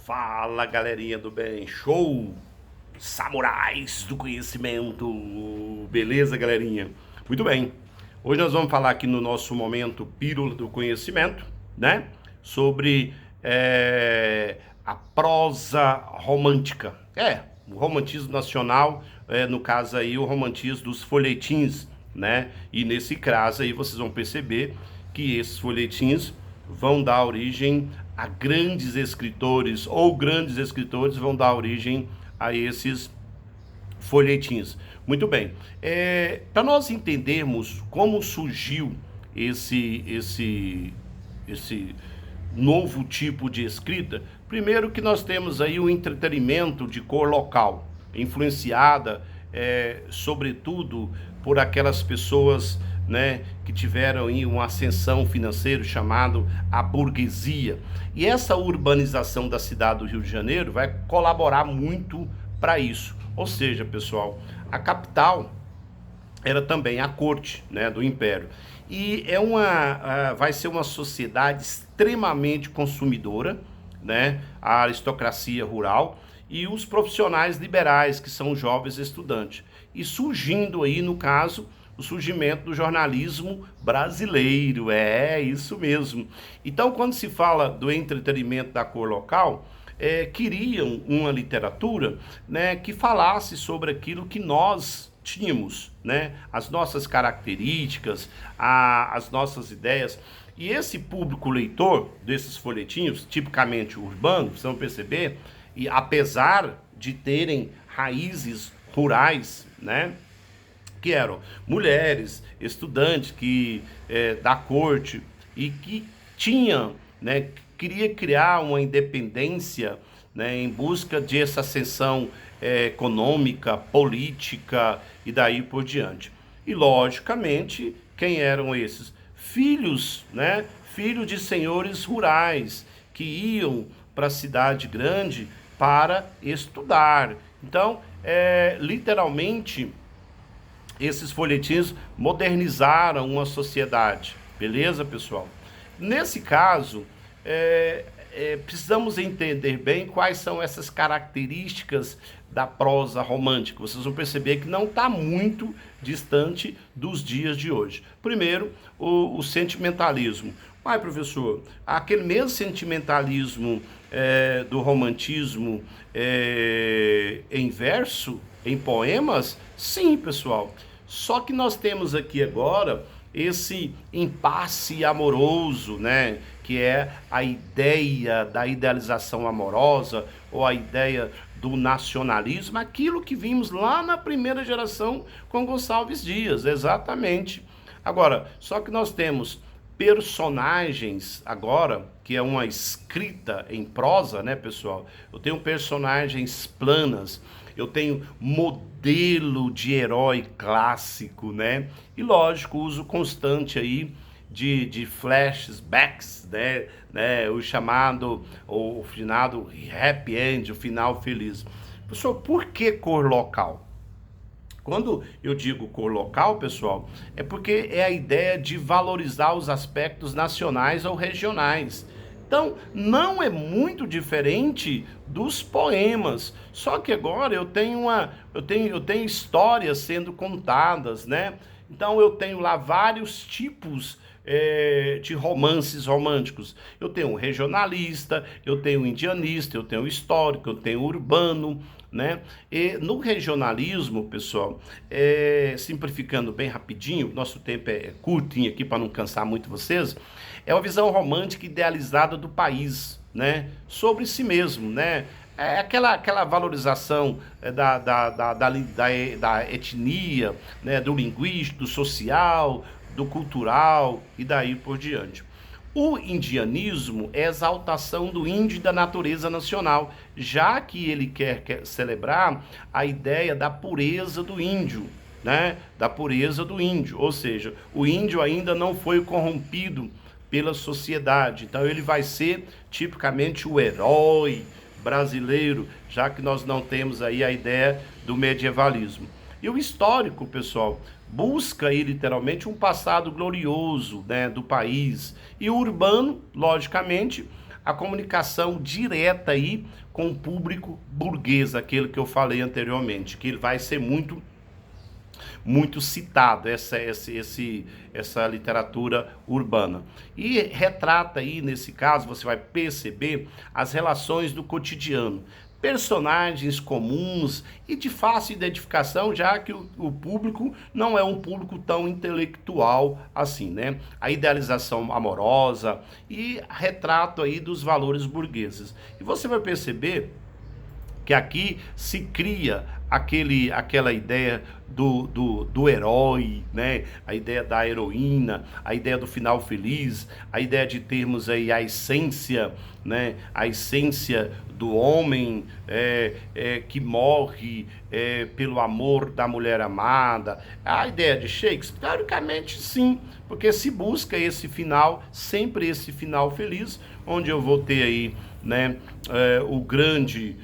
Fala, galerinha do bem, show! Samurais do conhecimento, beleza, galerinha? Muito bem, hoje nós vamos falar aqui no nosso momento Pílula do Conhecimento, né? Sobre a prosa romântica, o romantismo nacional, no caso aí o romantismo dos folhetins, né? E nesse caso aí vocês vão perceber que esses folhetins vão dar origem a grandes escritores, ou grandes escritores vão dar origem a esses folhetins. Muito bem, para nós entendermos como surgiu esse novo tipo de escrita, primeiro que nós temos aí o entretenimento de cor local, influenciada sobretudo por aquelas pessoas, né, que tiveram aí uma ascensão financeira chamado a burguesia. E essa urbanização da cidade do Rio de Janeiro vai colaborar muito para isso. Ou seja, pessoal, a capital era também a corte, né, do império. E vai ser uma sociedade extremamente consumidora, né, a aristocracia rural e os profissionais liberais, que são os jovens estudantes. E surgindo aí, no caso, o surgimento do jornalismo brasileiro, isso mesmo. Então, quando se fala do entretenimento da cor local, queriam uma literatura, né, que falasse sobre aquilo que nós tínhamos, né, as nossas características, as nossas ideias. E esse público leitor desses folhetinhos, tipicamente urbano, vocês vão perceber, e apesar de terem raízes rurais, né, que eram mulheres, estudantes da corte e que tinham, né, queria criar uma independência, né, em busca de essa ascensão econômica, política e daí por diante. E logicamente, quem eram esses? Filhos, né, filhos de senhores rurais que iam para a cidade grande para estudar. Então, literalmente, esses folhetins modernizaram uma sociedade, beleza, pessoal? Nesse caso, precisamos entender bem quais são essas características da prosa romântica. Vocês vão perceber que não está muito distante dos dias de hoje. Primeiro, o sentimentalismo. Ai, professor, aquele mesmo sentimentalismo do romantismo em verso, em poemas? Sim, pessoal. Só que nós temos aqui agora esse impasse amoroso, né? Que é a ideia da idealização amorosa ou a ideia do nacionalismo, aquilo que vimos lá na primeira geração com Gonçalves Dias, exatamente. Agora, só que nós temos personagens agora, que é uma escrita em prosa, né, pessoal? Eu tenho personagens planas, eu tenho modelo de herói clássico, né? E lógico, uso constante aí de flashbacks, né? O finado happy end, o final feliz. Pessoal, por que cor local? Quando eu digo cor local, pessoal, é porque é a ideia de valorizar os aspectos nacionais ou regionais. Então, não é muito diferente dos poemas, só que agora eu tenho histórias sendo contadas, né? Então, eu tenho lá vários tipos de romances românticos. Eu tenho um regionalista, eu tenho um indianista, eu tenho histórico, eu tenho urbano, né? E no regionalismo, pessoal, simplificando bem rapidinho, nosso tempo é curtinho aqui para não cansar muito vocês, é uma visão romântica idealizada do país, né? Sobre si mesmo, né? É aquela valorização da etnia, né? Do linguístico, do social, do cultural e daí por diante. O indianismo é a exaltação do índio e da natureza nacional, já que ele quer celebrar a ideia da pureza do índio, né? Da pureza do índio, ou seja, o índio ainda não foi corrompido pela sociedade, então ele vai ser tipicamente o herói brasileiro, já que nós não temos aí a ideia do medievalismo. E o histórico, pessoal, busca aí literalmente um passado glorioso, né, do país. E o urbano, logicamente, a comunicação direta aí com o público burguês, aquele que eu falei anteriormente, que ele vai ser muito citado, essa literatura urbana. E retrata aí, nesse caso, você vai perceber as relações do cotidiano. Personagens comuns e de fácil identificação, já que o público não é um público tão intelectual assim, né? A idealização amorosa e retrato aí dos valores burgueses. E você vai perceber que aqui se cria aquela ideia do herói, né? A ideia da heroína, a ideia do final feliz, a ideia de termos aí a essência, né? A essência do homem que morre pelo amor da mulher amada. A ideia de Shakespeare, teoricamente sim, porque se busca esse final, sempre esse final feliz, onde eu vou ter aí, né, o grande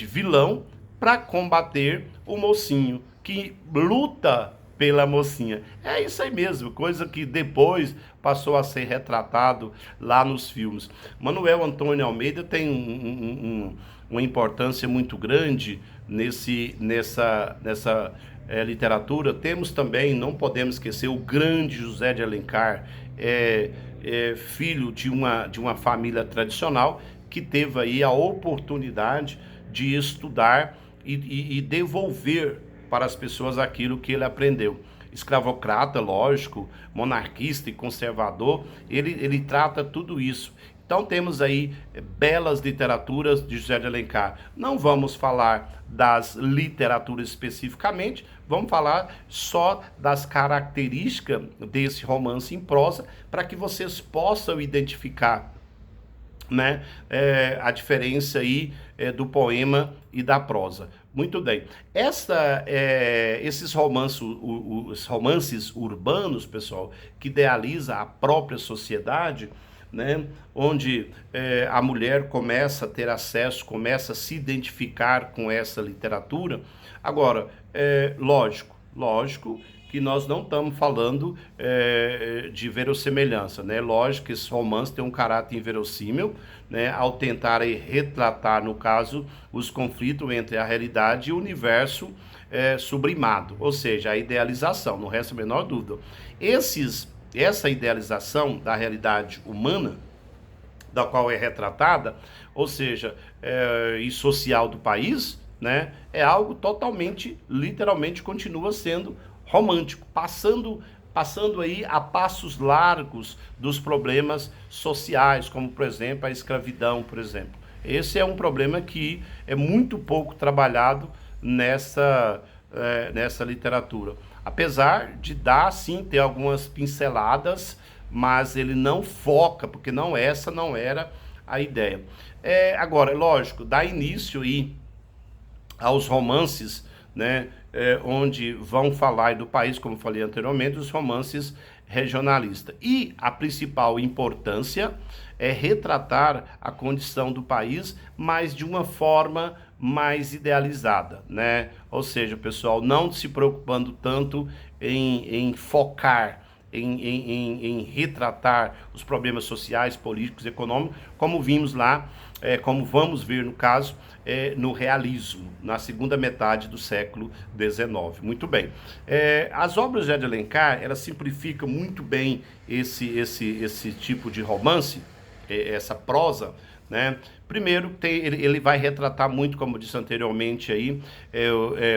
vilão para combater o mocinho que luta pela mocinha. É isso aí mesmo, coisa que depois passou a ser retratado lá nos filmes. Manuel Antônio Almeida tem uma importância muito grande nessa literatura. Temos também, não podemos esquecer, o grande José de Alencar, filho de uma família tradicional, que teve aí a oportunidade de estudar e devolver para as pessoas aquilo que ele aprendeu. Escravocrata, lógico, monarquista e conservador, ele trata tudo isso. Então temos aí belas literaturas de José de Alencar. Não vamos falar das literaturas especificamente, vamos falar só das características desse romance em prosa, para que vocês possam identificar, né, a diferença aí do poema e da prosa. Muito bem. Esses os romances urbanos, pessoal, que idealiza a própria sociedade, né, onde a mulher começa a ter acesso, começa a se identificar com essa literatura. Agora, lógico que nós não estamos falando de verossemelhança, né? Lógico que esse romance tem um caráter inverossímil, né? Ao tentar retratar, no caso, os conflitos entre a realidade e o universo sublimado, ou seja, a idealização, não resta a menor dúvida. Essa idealização da realidade humana, da qual é retratada, ou seja, e social do país, né? É algo totalmente, literalmente, continua sendo romântico, passando aí a passos largos dos problemas sociais, como, por exemplo, a escravidão, por exemplo. Esse é um problema que é muito pouco trabalhado nessa literatura. Apesar de dar, sim, ter algumas pinceladas, mas ele não foca, porque essa não era a ideia. Agora, lógico, dá início aí aos romances, né, onde vão falar do país, como falei anteriormente, os romances regionalistas. E a principal importância é retratar a condição do país, mas de uma forma mais idealizada, né? Ou seja, o pessoal não se preocupando tanto em focar, em retratar os problemas sociais, políticos, econômicos, como vimos lá, como vamos ver no caso, no realismo, na segunda metade do século XIX. Muito bem. As obras de Alencar, elas simplificam muito bem esse tipo de romance, essa prosa, né? Primeiro, ele vai retratar muito, como eu disse anteriormente aí,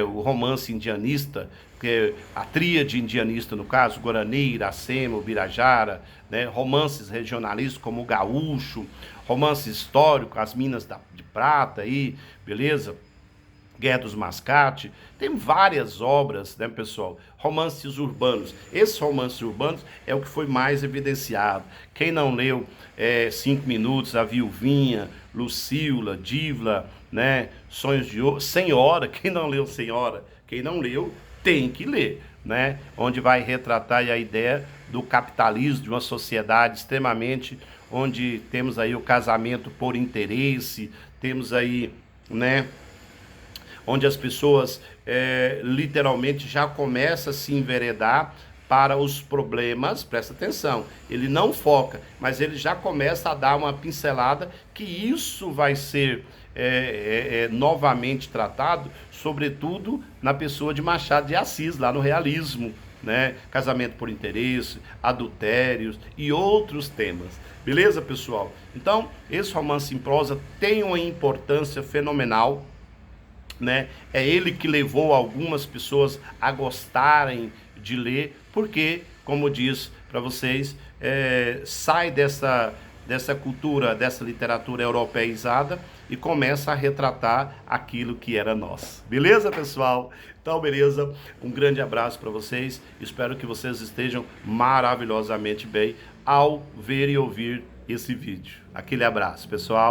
o romance indianista, que é a tríade indianista, no caso, Guarani, Iracema, Ubirajara, né? Romances regionalistas como o Gaúcho, romance histórico, as Minas de Prata aí, beleza? Guerra dos Mascate, tem várias obras, né, pessoal? Romances urbanos. Esses romances urbanos é o que foi mais evidenciado. Quem não leu 5 Minutos, A Viuvinha, Lucila, Dívila, né, Sonhos de Ouro, Senhora, quem não leu Senhora? Quem não leu, tem que ler, né? Onde vai retratar a ideia do capitalismo, de uma sociedade extremamente, onde temos aí o casamento por interesse, temos aí, né, onde as pessoas literalmente já começam a se enveredar para os problemas, presta atenção, ele não foca, mas ele já começa a dar uma pincelada que isso vai ser novamente tratado, sobretudo na pessoa de Machado de Assis, lá no Realismo, né? Casamento por interesse, adultérios e outros temas. Beleza, pessoal? Então, esse romance em prosa tem uma importância fenomenal, né? É ele que levou algumas pessoas a gostarem de ler, porque, como diz para vocês, sai dessa cultura, dessa literatura europeizada e começa a retratar aquilo que era nosso. Beleza, pessoal? Então, beleza. Um grande abraço para vocês. Espero que vocês estejam maravilhosamente bem ao ver e ouvir esse vídeo. Aquele abraço, pessoal.